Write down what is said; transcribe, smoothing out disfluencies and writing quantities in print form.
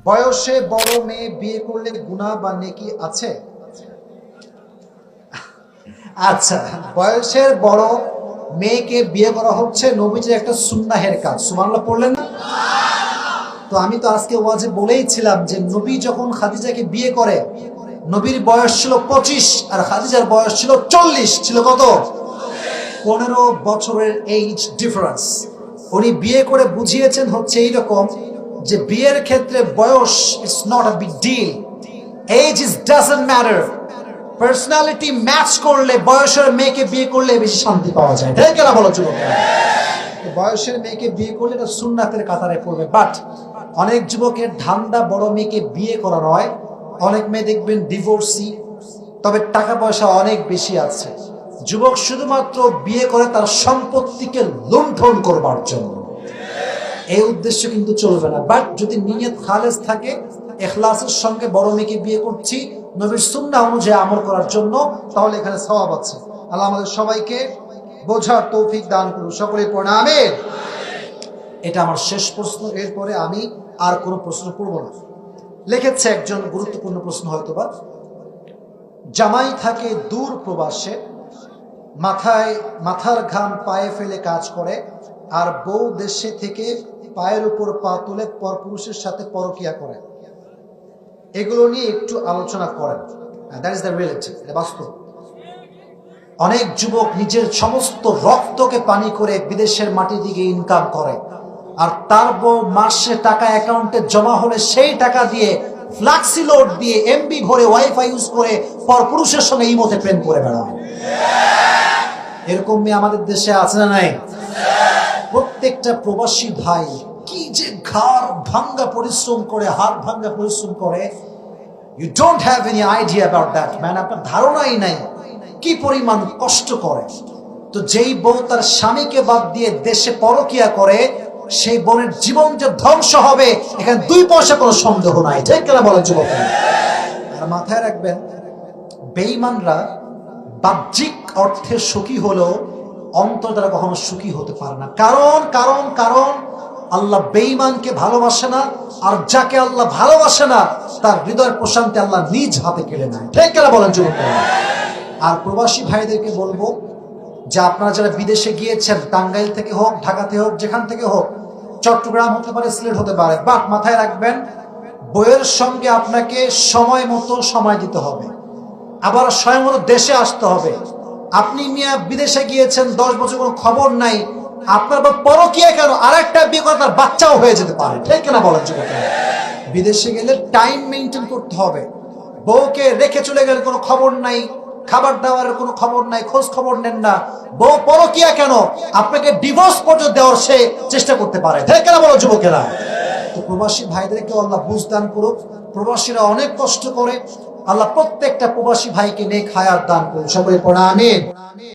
বয়সে বড় মেয়ে বিয়ে করলে গুনাহ বা নেকি আছে? আচ্ছা, বয়সের বড় মেয়েকে বিয়ে করা হচ্ছে নবীজির একটা সুন্নাহের কাজ। সুবহানাল্লাহ পড়লেন না? তো আমি তো আজকে ওয়াজে বলেইছিলাম যে নবী যখন খাদিজাকে বিয়ে করে নবীর বয়স ছিল 25 আর খাদিজার বয়স ছিল 40। ছিল কত? 15 বছরের এইজ ডিফারেন্স। উনি বিয়ে করে বুঝিয়েছেন হচ্ছে এইরকম যে বিয়ের ক্ষেত্রে বয়স it's not a big deal, age is doesn't matter. Personality match করলে বয়সের মেয়েকে বিয়ে করলে বেশি শান্তি পাওয়া যায়। ঠিক না বলো যুবকেরা? বয়সের মেয়েকে বিয়ে করলে এটা সুন্নাতের কাতারে পড়বে। বাট অনেক যুবকের ধান্দা বড় মেয়েকে বিয়ে করা নয়। অনেক মেয়ে দেখবেন ডিভোর্সি, তবে টাকা পয়সা অনেক বেশি আছে। যুবক শুধুমাত্র বিয়ে করে তার সম্পত্তিকে লুণ্ঠন করবার জন্য, এই উদ্দেশ্য কিন্তু চলবে না। বাট যদি নিয়ত খালেস থাকে, ইখলাসের সঙ্গে বড় মেয়েকে বিয়ে করছি নবীর সুন্নাহ অনুযায়ী আমল করার জন্য, তাহলে এখানে সওয়াব আছে। আল্লাহ আমাদের সবাইকে বোঝার তৌফিক দান করুন। সকলে পড়ে আমিন। এটা আমার শেষ প্রশ্ন, এরপরে আমি আর কোনো প্রশ্ন করব না। লিখেছে একজন গুরুত্বপূর্ণ প্রশ্ন, হয়তোবা জামাই থাকে দূর প্রবাসে, মাথার ঘাম পায়ে ফেলে কাজ করে, আর বউ দেশে থেকে পায়ের উপর পা তুলে পরপুরুষের সাথে পরকিয়া করে। এগুলো নিয়ে একটু আলোচনা করেন। দ্যাট ইজ দ্য রিয়েলিটি, এটা বাস্তব। অনেক যুবক নিজের সমস্ত রক্তকে পানি করে বিদেশের মাটির দিকে ইনকাম করে, আর তার বউ মাসে টাকা অ্যাকাউন্টে জমা হলে সেই টাকা দিয়ে ফ্লাক্সি লোড দিয়ে এমবি ভরে ওয়াইফাই ইউজ করে পরপুরুষের সঙ্গে ইমোতে প্রেম করে বেড়ায়। এরকম মেয়ে আমাদের দেশে আছে না নাই? প্রত্যেকটা প্রবাসী ভাই কি যে ঘাড় ভাঙ্গা পরিশ্রম করে, হাত ভাঙ্গা পরিশ্রম করে, you don't have any idea about that man. আপনার ধারণাই নাই কি পরিমাণ কষ্ট করে। তো যেই বউ তার স্বামীকে বাদ দিয়ে দেশে পরকিয়া করে, সেই বোনের জীবন যে ধ্বংস হবে এখানে 2 পয়সা কোনো সন্দেহ নাই। ঠিক কিনা বলেন যুবক? আর মাথায় রাখবেন, বেঈমানরা বাহ্যিক অর্থে সুখী হলেও অন্তর দ্বারা কখনো সুখী হতে পারে না। কারণ আল্লাহ বেঈমানকে ভালোবাসে না, আর যাকে আল্লাহ ভালোবাসে না তার হৃদয়ের প্রশান্তি আল্লাহ নিজ হাতে কেড়ে নেয়। ঠিক কিনা বলেন যুবক? আর প্রবাসী ভাইদেরকে বলবো যে আপনারা যারা বিদেশে গিয়েছেন, টাঙ্গাইল থেকে হোক, ঢাকাতে হোক, যেখান থেকে হোক, চট্টগ্রাম হতে পারে, সিলেট হতে পারে, বাট মাথায় রাখবেন বইয়ের সঙ্গে আপনাকে সময় মতো সময় দিতে হবে, আবার সময় মতো দেশে আসতে হবে। আপনি মিয়া বিদেশে গিয়েছেন 10 বছর, কোনো খবর নাই, আপনার বা পরকিয়া কেন আরেকটা বিয়ে করে তার বাচ্চাও হয়ে যেতে পারে। ঠিক কিনা বলেন যুবকেরা? বিদেশে গেলে টাইম মেনটেন করতে হবে। বউকে রেখে চলে গেলে কোনো খবর নাই, খাবার দাবারের কোনো খবর নাই, খোঁজ খবর নেন না। বউ পরকিয়া কেন আপনাকে ডিভোর্স পর্যন্ত দেওয়ার সে চেষ্টা করতে পারে। ঠিক কিনা বলো যুবকেরা? তো প্রবাসী ভাইদেরকে আল্লাহ বুঝ দান করুক। প্রবাসীরা অনেক কষ্ট করে, আল্লাহ প্রত্যেকটা প্রবাসী ভাইকে নেক হায়াত দান করুন। সবাই পড়া আমিন।